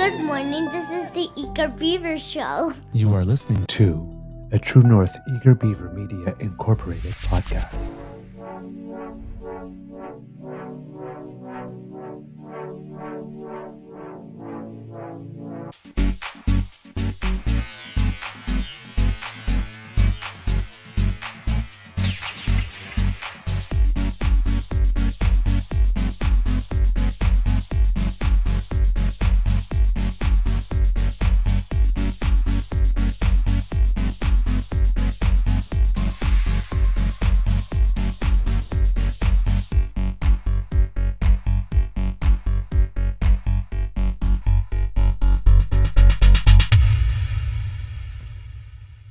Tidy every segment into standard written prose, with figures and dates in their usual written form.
Good morning. This is the Eager Beaver Show. You are listening to a True North Eager Beaver Media Incorporated podcast.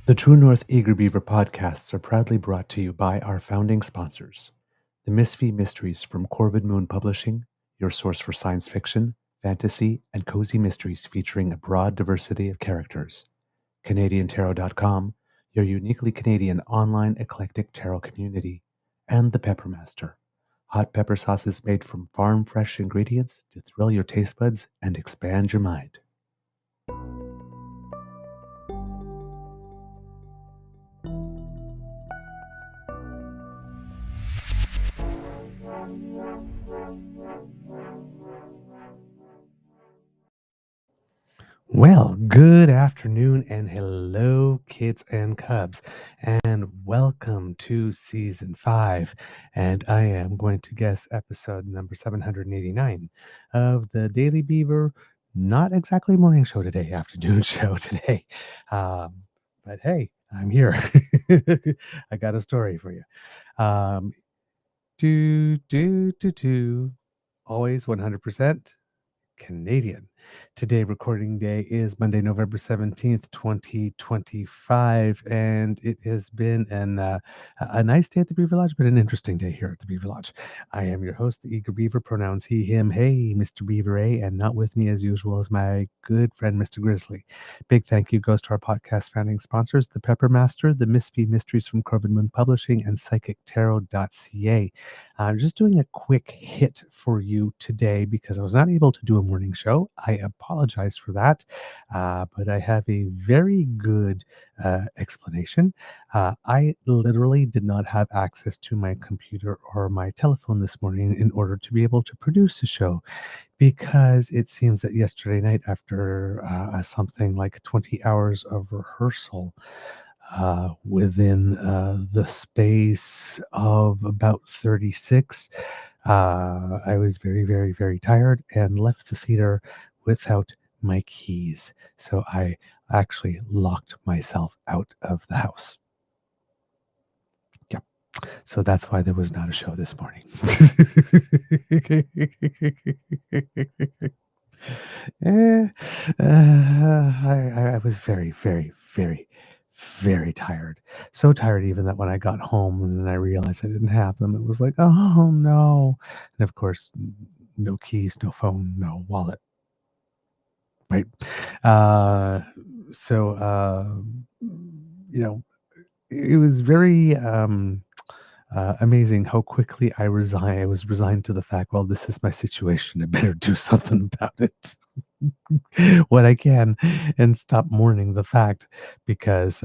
The True North Eager Beaver podcasts are proudly brought to you by our founding sponsors, the Misfit Mysteries from Corvid Moon Publishing, your source for science fiction, fantasy, and cozy mysteries featuring a broad diversity of characters, CanadianTarot.com, your uniquely Canadian online eclectic tarot community, and the Peppermaster, hot pepper sauces made from farm-fresh ingredients to thrill your taste buds and expand your mind. Well, good afternoon and hello, kids and cubs, and welcome to season 5. And I am going to guess episode number 789 of the Daily Beaver, not exactly morning show today, afternoon show today. But hey, I'm here. I got a story for you. Always 100%. Canadian. Today, recording day is Monday, November 17th, 2025, and it has been a nice day at the Beaver Lodge, but an interesting day here at the Beaver Lodge. I am your host, the Eager Beaver, pronouns he, him, hey, Mr. Beaver A, and not with me as usual is my good friend, Mr. Grizzly. Big thank you goes to our podcast founding sponsors, the Peppermaster, the Misfit Mysteries from Corvid Moon Publishing, and PsychicTarot.ca. I'm just doing a quick hit for you today because I was not able to do a morning show. I apologize for that, but I have a very good explanation. I literally did not have access to my computer or my telephone this morning in order to be able to produce a show, because it seems that yesterday night, after something like 20 hours of rehearsal, within the space of about 36, I was very, very, very tired and left the theater without my keys. So I actually locked myself out of the house. Yep. So that's why there was not a show this morning. Eh, I was very, very, very, very tired. So tired even that when I got home and then I realized I didn't have them, it was like, oh no. And of course, no keys, no phone, no wallet. Right. Uh, so, you know, it was very amazing how quickly I resigned. I was resigned to the fact, well, this is my situation. I better do something about it when I can and stop mourning the fact, because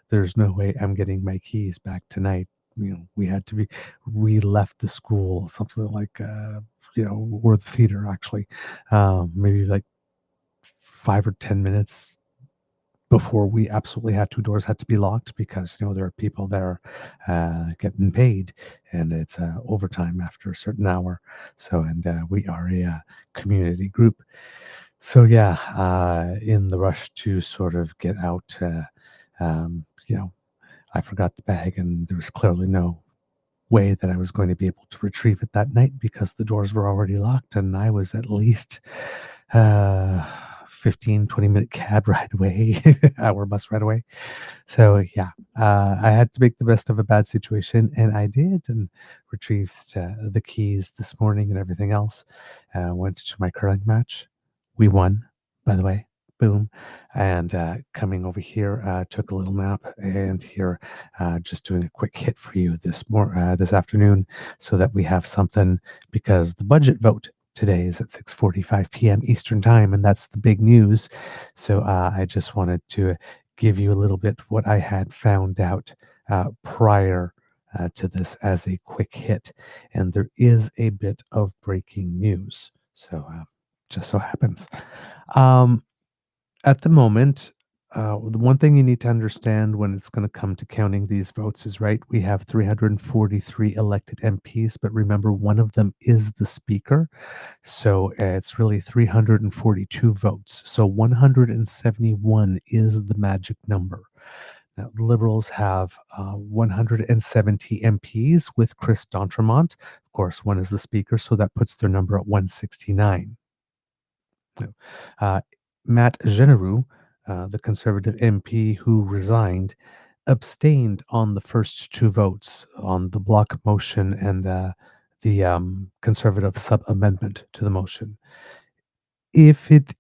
there's no way I'm getting my keys back tonight. We left the school something like, or the theater actually, maybe like 5 or 10 minutes before we absolutely had to. Doors had to be locked because there are people there getting paid, and it's overtime after a certain hour. So, and we are a community group. So yeah, in the rush to sort of get out, um, I forgot the bag, and there was clearly no way that I was going to be able to retrieve it that night because the doors were already locked, and I was at least 15-20 minute cab ride away, hour bus ride away. So yeah, I had to make the best of a bad situation, and I did, and retrieved the keys this morning and everything else. Went to my curling match. We won, by the way. Boom. And coming over here, took a little nap, and here, just doing a quick hit for you this afternoon, so that we have something, because the budget vote today is at 6:45 p.m. Eastern Time, and that's the big news. So I just wanted to give you a little bit what I had found out prior to this as a quick hit. And there is a bit of breaking news. So just so happens. Um, at the moment, the one thing you need to understand when it's going to come to counting these votes is right. We have 343 elected MPs, but remember, one of them is the speaker. So it's really 342 votes. So 171 is the magic number. Now, the Liberals have 170 MPs with Chris D'Entremont. Of course, one is the speaker, so that puts their number at 169. No. Uh, Matt Genereux, the Conservative MP who resigned, abstained on the first two votes on the block motion and the Conservative sub amendment to the motion. If it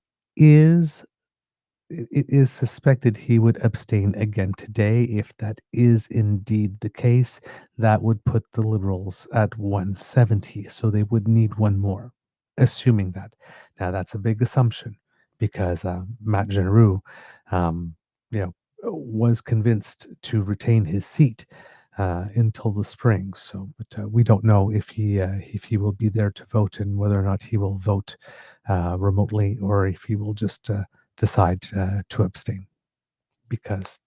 is suspected he would abstain again today. If that is indeed the case, that would put the Liberals at 170. So they would need one more, assuming that. Now, that's a big assumption because Matt Genereux, um, you know, was convinced to retain his seat until the spring. So, but we don't know if he will be there to vote and whether or not he will vote remotely or if he will just decide to abstain because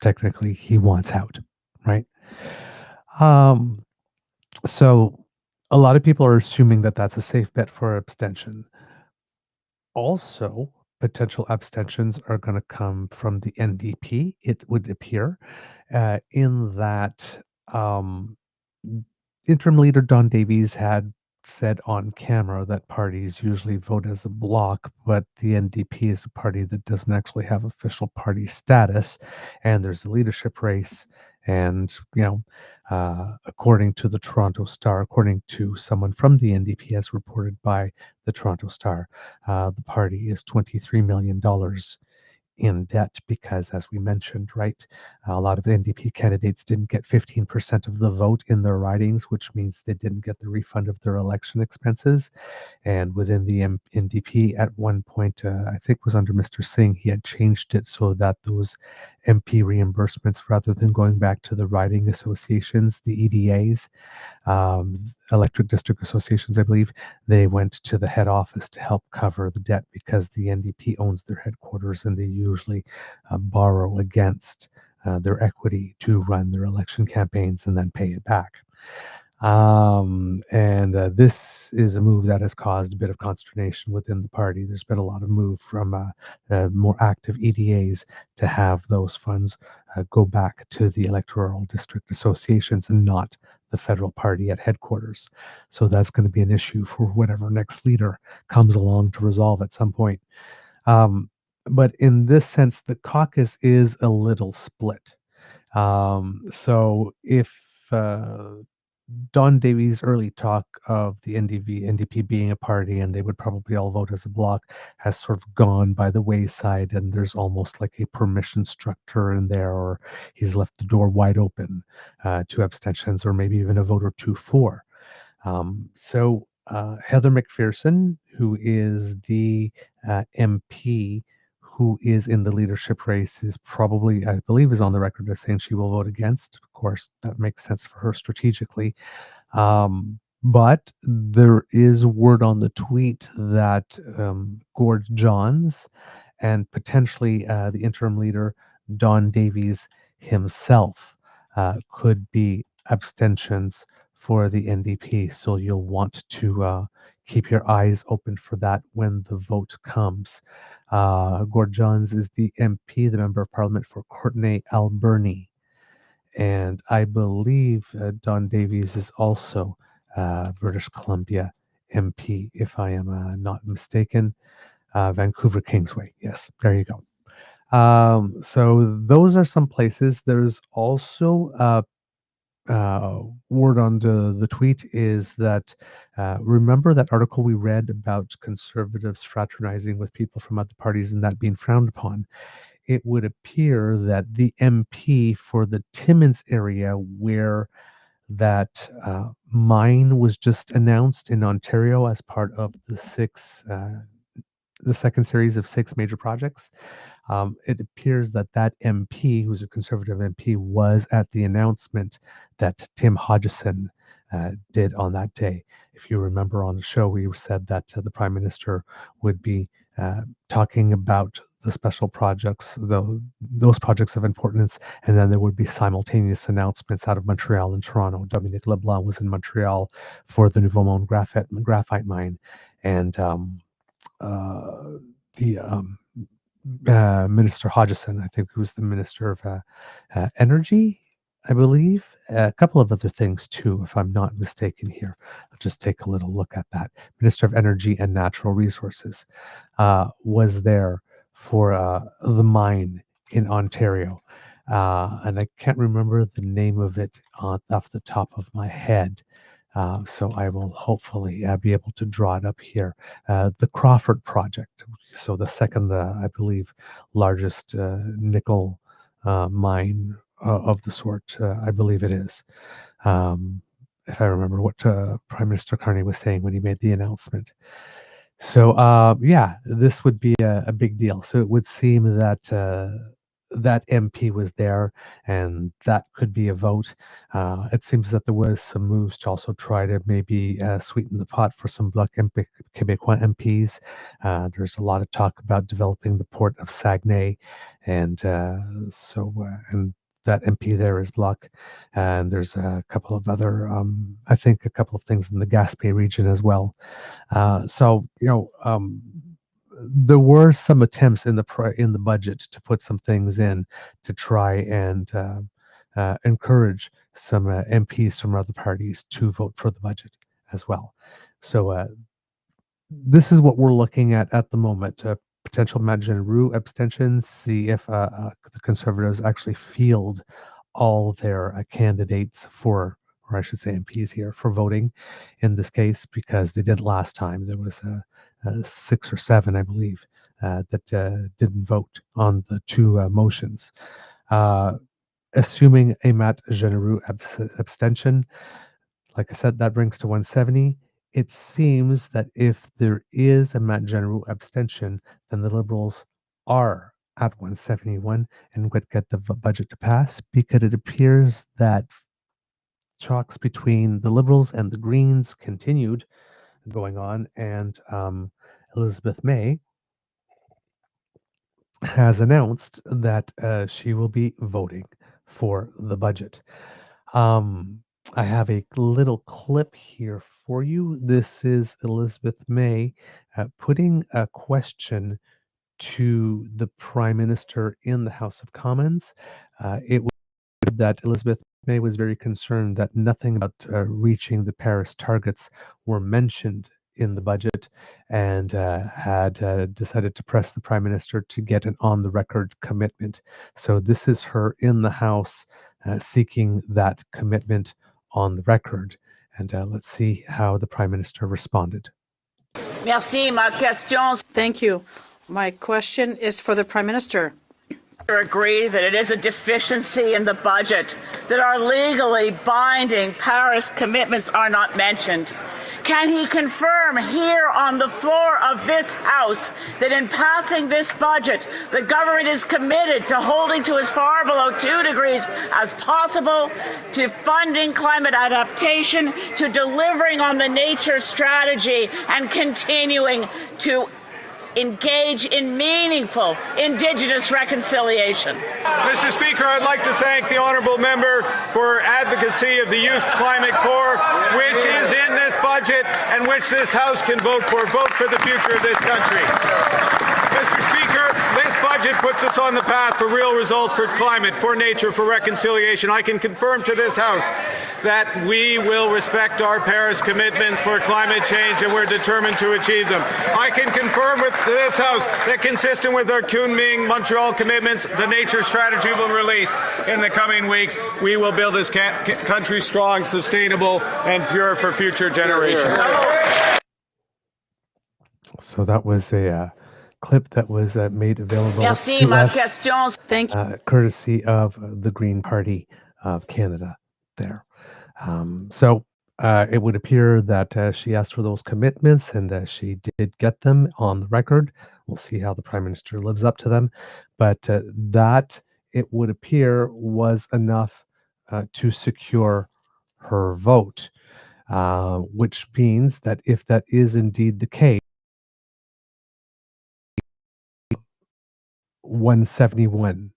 technically he wants out, right? Um, so a lot of people are assuming that that's a safe bet for abstention. Also, potential abstentions are going to come from the NDP, it would appear, in that interim leader Don Davies had said on camera that parties usually vote as a bloc, but the NDP is a party that doesn't actually have official party status, and there's a leadership race. And according to the Toronto Star, according to someone from the NDP, as reported by the Toronto Star, the party is $23 million in debt because, as we mentioned, right, a lot of NDP candidates didn't get 15% of the vote in their ridings, which means they didn't get the refund of their election expenses. And within the NDP, at one point, I think was under Mr. Singh, he had changed it so that those MP reimbursements, rather than going back to the riding associations, the EDAs, electric district associations, I believe, they went to the head office to help cover the debt because the NDP owns their headquarters and they usually borrow against their equity to run their election campaigns and then pay it back. And this is a move that has caused a bit of consternation within the party. There's been a lot of move from more active EDAs to have those funds go back to the electoral district associations and not the federal party at headquarters. So that's going to be an issue for whatever next leader comes along to resolve at some point. But in this sense, the caucus is a little split. So if Don Davies' early talk of the NDP being a party and they would probably all vote as a bloc has sort of gone by the wayside, and there's almost like a permission structure in there, or he's left the door wide open to abstentions, or maybe even a vote or two for. Heather McPherson, who is the MP who is in the leadership race, is probably, I believe, is on the record as saying she will vote against. Of course, that makes sense for her strategically. But there is word on the tweet that Gord Johns and potentially the interim leader, Don Davies himself, could be abstentions for the NDP. So you'll want to keep your eyes open for that when the vote comes. Gord Johns is the MP, the Member of Parliament for Courtenay Alberni. And I believe Don Davies is also British Columbia MP, if I am not mistaken. Vancouver Kingsway. Yes, there you go. So those are some places. There's also word on the tweet is that remember that article we read about conservatives fraternizing with people from other parties and that being frowned upon. It would appear that the MP for the Timmins area, where that mine was just announced in Ontario as part of the second series of 6 major projects. It appears that that MP, who's a Conservative MP, was at the announcement that Tim Hodgson did on that day. If you remember on the show, we said that the Prime Minister would be talking about the special projects, those projects of importance, and then there would be simultaneous announcements out of Montreal and Toronto. Dominique Leblanc was in Montreal for the Nouveau Monde graphite mine, and the Minister Hodgson, I think, who was the Minister of Energy, I believe. A couple of other things too, if I'm not mistaken here. I'll just take a little look at that. Minister of Energy and Natural Resources was there for the mine in Ontario. And I can't remember the name of it off the top of my head. So I will hopefully be able to draw it up here. The Crawford Project, so the second, I believe, largest nickel mine of the sort, I believe it is. If I remember what Prime Minister Carney was saying when he made the announcement. So yeah, this would be a big deal. So it would seem that that MP was there, and that could be a vote. It seems that there was some moves to also try to maybe sweeten the pot for some Bloc Québécois MPs. There's a lot of talk about developing the port of Saguenay, and and that MP there is Bloc. And there's a couple of other, I think, a couple of things in the Gaspé region as well. So there were some attempts in the budget to put some things in to try and encourage some MPs from other parties to vote for the budget as well. So this is what we're looking at the moment. Potential Matt Roux abstentions. See if the Conservatives actually field all their candidates for, or I should say MPs here, for voting in this case, because they did last time. There was 6 or 7, I believe, that didn't vote on the 2 motions. Assuming a Matt Genereux abstention, like I said, that brings to 170. It seems that if there is a Matt Genereux abstention, then the Liberals are at 171 and would get the budget to pass, because it appears that talks between the Liberals and the Greens continued going on, and Elizabeth May has announced that she will be voting for the budget. I have a little clip here for you. This is Elizabeth May putting a question to the Prime Minister in the House of Commons. It was that Elizabeth May was very concerned that nothing about reaching the Paris targets were mentioned in the budget, and had decided to press the Prime Minister to get an on-the-record commitment. So this is her in the House seeking that commitment on the record. And let's see how the Prime Minister responded. Merci. Ma question. Thank you. My question is for the Prime Minister. Agree that it is a deficiency in the budget that our legally binding Paris commitments are not mentioned. Can he confirm here on the floor of this House that in passing this budget, the government is committed to holding to as far below 2 degrees as possible, to funding climate adaptation, to delivering on the nature strategy, and continuing to engage in meaningful Indigenous reconciliation? Mr. Speaker, I'd like to thank the honourable member for advocacy of the Youth Climate Corps, which is in this budget and which this House can vote for. Vote for the future of this country. Mr. Speaker, this budget puts us on the path for real results for climate, for nature, for reconciliation. I can confirm to this House that we will respect our Paris commitments for climate change, and we're determined to achieve them. I can confirm with this House that, consistent with our Kunming Montreal commitments, the nature strategy will release in the coming weeks. We will build this country strong, sustainable, and pure for future generations. So that was a clip that was made available Merci, to ma us, question. Thank you. courtesy of the Green Party of Canada there. So it would appear that she asked for those commitments and she did get them on the record. We'll see how the Prime Minister lives up to them. But that, it would appear, was enough to secure her vote, which means that if that is indeed the case, 171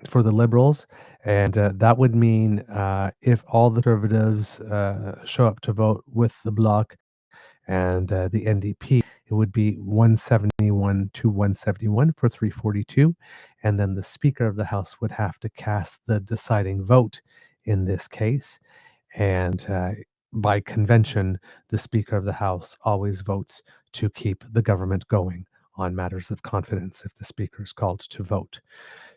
for the Liberals, and that would mean if all the Conservatives show up to vote with the Bloc and the NDP, it would be 171 to 171 for 342, and then the Speaker of the House would have to cast the deciding vote in this case, and by convention, the Speaker of the House always votes to keep the government going on matters of confidence if the Speaker is called to vote.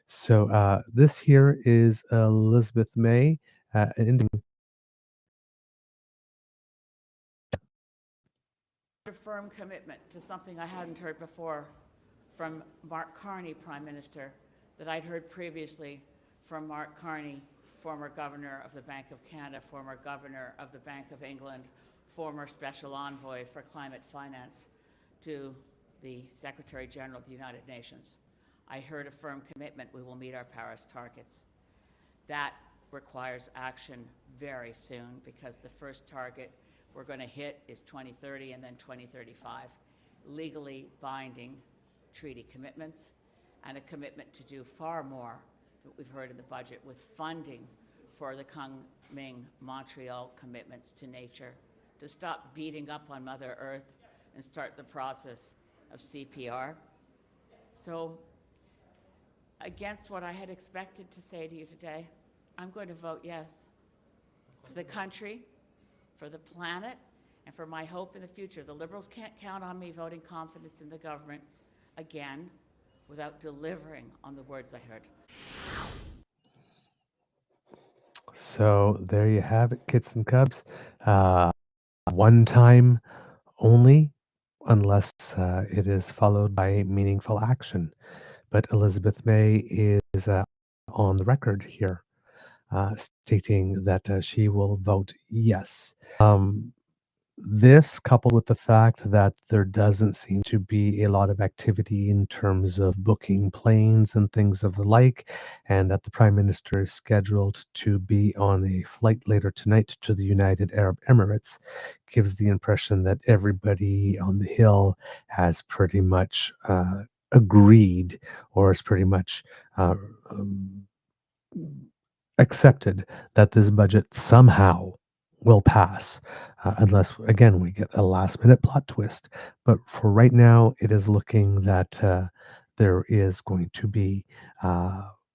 So this here is Elizabeth May. Ending. A firm commitment to something I hadn't heard before from Mark Carney, Prime Minister, that I'd heard previously from Mark Carney, former Governor of the Bank of Canada, former Governor of the Bank of England, former Special Envoy for Climate Finance to the Secretary General of the United Nations. I heard a firm commitment we will meet our Paris targets. That requires action very soon because the first target we're going to hit is 2030 and then 2035. Legally binding treaty commitments and a commitment to do far more that we've heard in the budget with funding for the Kunming Montreal commitments to nature, to stop beating up on Mother Earth and start the process of CPR. So, against what I had expected to say to you today, I'm going to vote yes for the country, for the planet, and for my hope in the future. The Liberals can't count on me voting confidence in the government again without delivering on the words I heard. So there you have it, kids and cubs. One time only, unless it is followed by meaningful action. But Elizabeth May is on the record here, stating that she will vote yes. This, coupled with the fact that there doesn't seem to be a lot of activity in terms of booking planes and things of the like, and that the Prime Minister is scheduled to be on a flight later tonight to the United Arab Emirates, gives the impression that everybody on the Hill has pretty much agreed or is pretty much uh, um, accepted that this budget somehow will pass, unless, again, we get a last minute plot twist. But for right now, it is looking that there is going to be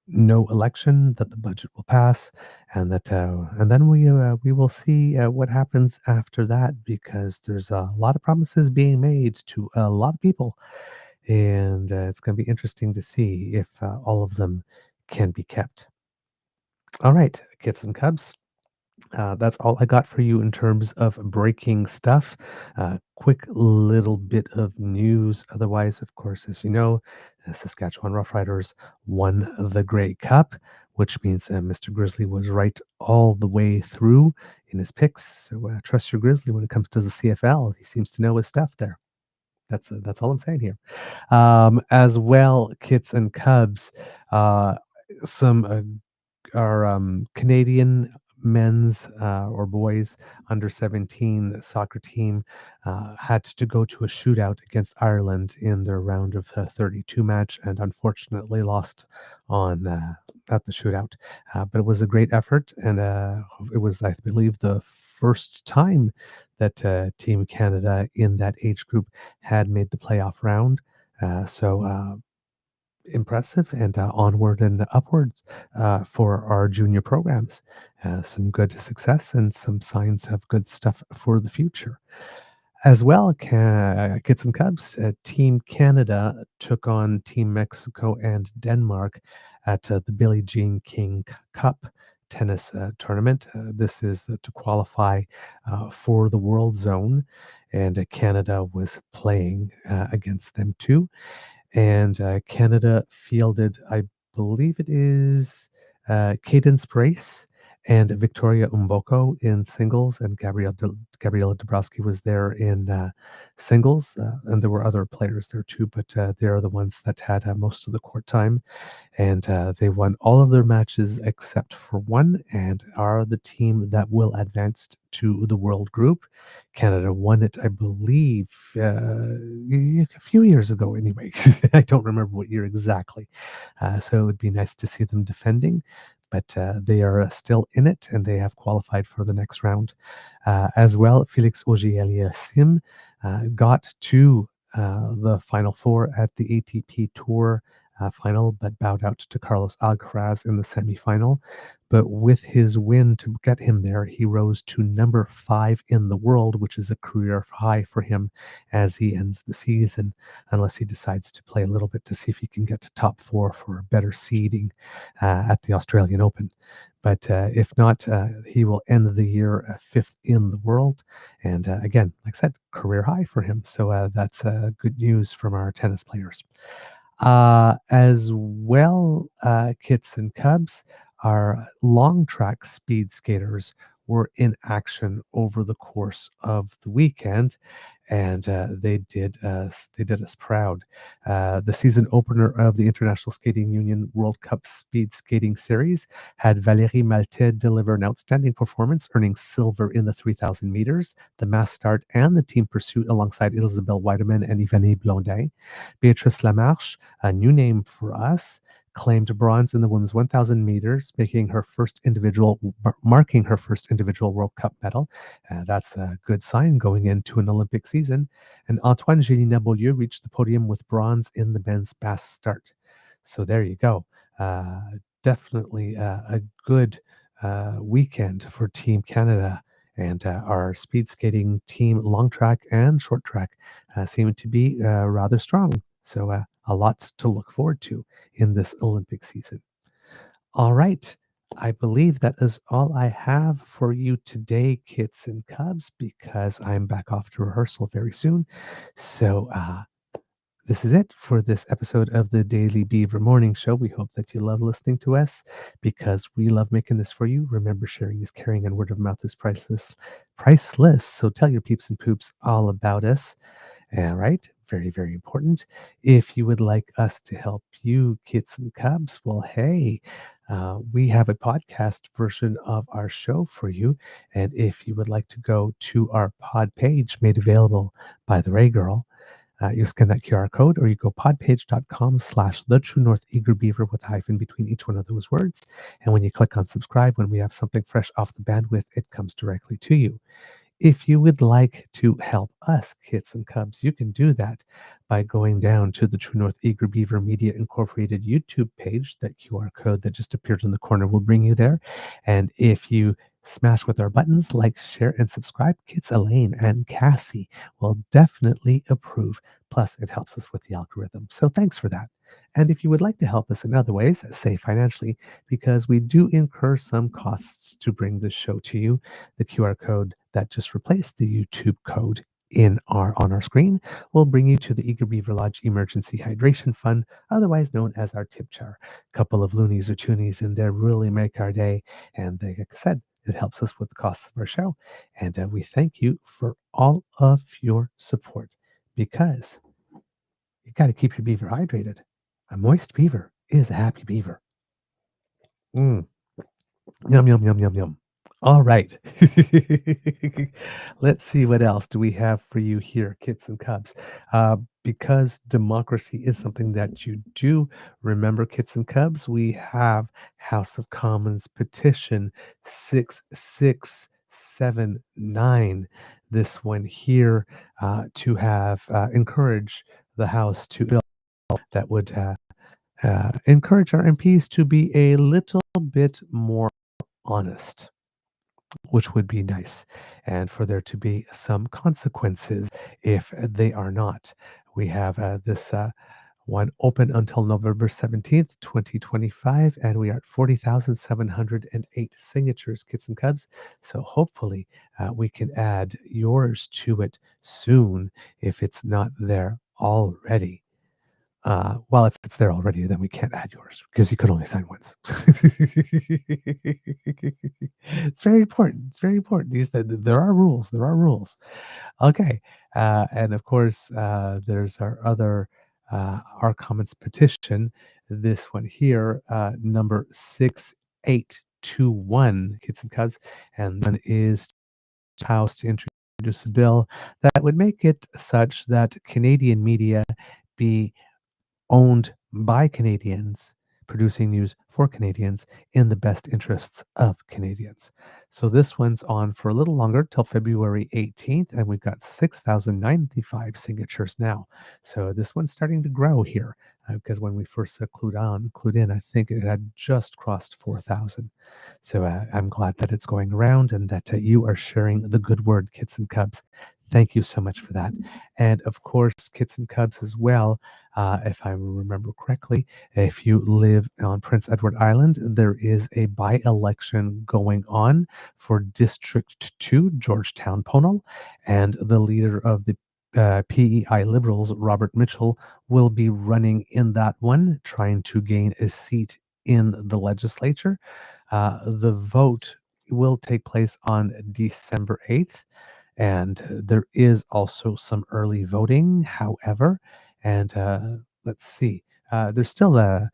no election, that the budget will pass, and that and then we will see what happens after that, because there's a lot of promises being made to a lot of people, and it's going to be interesting to see if all of them can be kept. All right, kids and cubs. That's all I got for you in terms of breaking stuff. Quick little bit of news. Otherwise, of course, as you know, the Saskatchewan Roughriders won the Grey Cup, which means Mr. Grizzly was right all the way through in his picks. So trust your Grizzly when it comes to the CFL. He seems to know his stuff there. That's all I'm saying here. As well, kids and cubs, some our Canadian men's or boys under 17 soccer team had to go to a shootout against Ireland in their round of 32 match, and unfortunately lost on at the shootout. But it was a great effort, and it was, I believe, the first time that Team Canada in that age group had made the playoff round. So impressive, and onward and upwards for our junior programs. Some good success and some signs of good stuff for the future. As well, Kids and Cubs, Team Canada took on Team Mexico and Denmark at the Billie Jean King Cup tennis tournament. This is to qualify for the World Zone, and Canada was playing against them too. And Canada fielded, I believe it is Cadence Brace and Victoria Umboko in singles, and Gabriela Dabrowski was there in singles, and there were other players there too, but they are the ones that had most of the court time, and they won all of their matches except for one, and are the team that will advance to the World Group. Canada won it, I believe, a few years ago. Anyway, I don't remember what year exactly, so it would be nice to see them defending. But they are still in it, and they have qualified for the next round. As well, Felix Auger-Aliassime got to the Final Four at the ATP Tour final, but bowed out to Carlos Alcaraz in the semifinal. But with his win to get him there, he rose to number 5 in the world, which is a career high for him as he ends the season, unless he decides to play a little bit to see if he can get to top 4 for a better seeding at the Australian Open. But if not, he will end the year 5th in the world. And again, like I said, career high for him. So that's good news from our tennis players. As well, Kits and Cubs, our long track speed skaters were in action over the course of the weekend, and they did us proud. The season opener of the International Skating Union World Cup Speed Skating Series had Valérie Maltais deliver an outstanding performance, earning silver in the 3,000 meters, the mass start, and the team pursuit alongside Isabelle Weideman and Ivani Blondet. Beatrice Lamarche, a new name for us, claimed bronze in the women's 1,000 meters, marking her first individual World Cup medal. That's a good sign going into an Olympic season. And Antoine Gélina-Beaulieu reached the podium with bronze in the men's mass start. So there you go. Definitely a good weekend for Team Canada. And our speed skating team, long track and short track, seem to be rather strong. So a lot to look forward to in this Olympic season. All right. I believe that is all I have for you today, Kits and Cubs, because I'm back off to rehearsal very soon. So this is it for this episode of the Daily Beaver Morning Show. We hope that you love listening to us because we love making this for you. Remember, sharing is caring and word of mouth is priceless. Priceless. So tell your peeps and poops all about us. All right. Very, very important. If you would like us to help you, Kits and Cubs, well, hey, we have a podcast version of our show for you. And if you would like to go to our pod page made available by the Ray Girl, you scan that QR code, or you go podpage.com/the True North Eager Beaver with a hyphen between each one of those words. And when you click on subscribe, when we have something fresh off the bandwidth, it comes directly to you. If you would like to help us, Kits and Cubs, you can do that by going down to the True North Eager Beaver Media Incorporated YouTube page. That QR code that just appeared in the corner will bring you there. And if you smash with our buttons, like, share, and subscribe, Kits Elaine and Cassie will definitely approve. Plus, it helps us with the algorithm. So thanks for that. And if you would like to help us in other ways, say financially, because we do incur some costs to bring this show to you, the QR code that just replaced the YouTube code on our screen will bring you to the Eager Beaver Lodge Emergency Hydration Fund, otherwise known as our tip jar. A couple of loonies or toonies in there really make our day. And like I said, it helps us with the costs of our show. And we thank you for all of your support, because you got to keep your beaver hydrated. A moist beaver is a happy beaver. Yum, yum, yum, yum, yum. All right. Let's see, what else do we have for you here, Kits and Cubs? Because democracy is something that you do remember, Kits and Cubs, we have House of Commons petition 6679. This one here to have encourage the House to bill that would encourage our MPs to be a little bit more honest, which would be nice, and for there to be some consequences if they are not. We have this one open until November 17th, 2025, and we are at 40,708 signatures, Kits and Cubs. So hopefully we can add yours to it soon if it's not there already. Well, if it's there already, then we can't add yours because you could only sign once. It's very important. It's very important. There are rules. There are rules. Okay. And of course, there's our comments petition. This one here, number 6821, Kids and Cubs. And one is House to introduce a bill that would make it such that Canadian media be owned by Canadians, producing news for Canadians in the best interests of Canadians. So this one's on for a little longer till February 18th, and we've got 6,095 signatures now. So this one's starting to grow here because when we first clued in, I think it had just crossed 4,000. So I'm glad that it's going around and that you are sharing the good word, Kids and Cubs. Thank you so much for that. And of course, Kids and Cubs as well. If I remember correctly, if you live on Prince Edward Island, there is a by-election going on for District 2, Georgetown Ponal, and the leader of the PEI Liberals, Robert Mitchell, will be running in that one, trying to gain a seat in the legislature. The vote will take place on December 8th. And there is also some early voting, however. And let's see, there's still a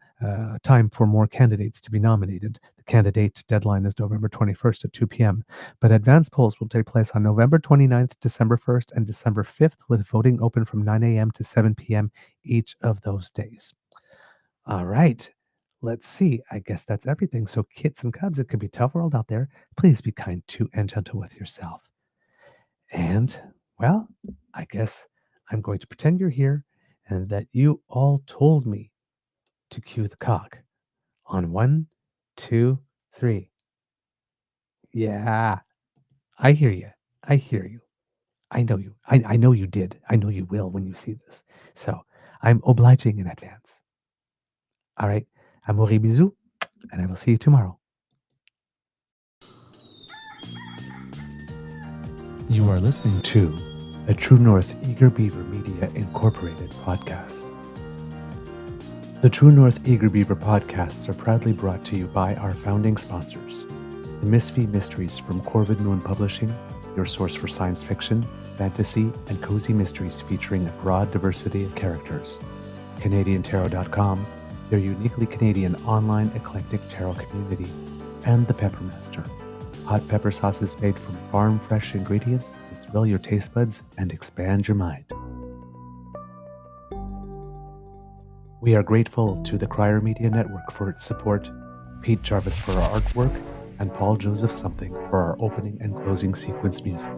time for more candidates to be nominated. The candidate deadline is November 21st at 2 p.m. But advance polls will take place on November 29th, December 1st, and December 5th, with voting open from 9 a.m. to 7 p.m. each of those days. All right. Let's see. I guess that's everything. So, kids and cubs, it could be a tough world out there. Please be kind to and gentle with yourself. And, well, I guess I'm going to pretend you're here and that you all told me to cue the cock on 1, 2, 3. Yeah, I hear you. I hear you. I know you. I know you did. I know you will when you see this. So I'm obliging in advance. All right. Amour et bisous, and I will see you tomorrow. You are listening to a True North Eager Beaver Media Incorporated podcast. The True North Eager Beaver podcasts are proudly brought to you by our founding sponsors, the Misfit Mysteries from Corvid Moon Publishing, your source for science fiction, fantasy, and cozy mysteries featuring a broad diversity of characters, CanadianTarot.com, their uniquely Canadian online eclectic tarot community, and the Peppermaster, hot pepper sauces made from farm-fresh ingredients to thrill your taste buds and expand your mind. We are grateful to the Crier Media Network for its support, Pete Jarvis for our artwork, and Paul Joseph Something for our opening and closing sequence music.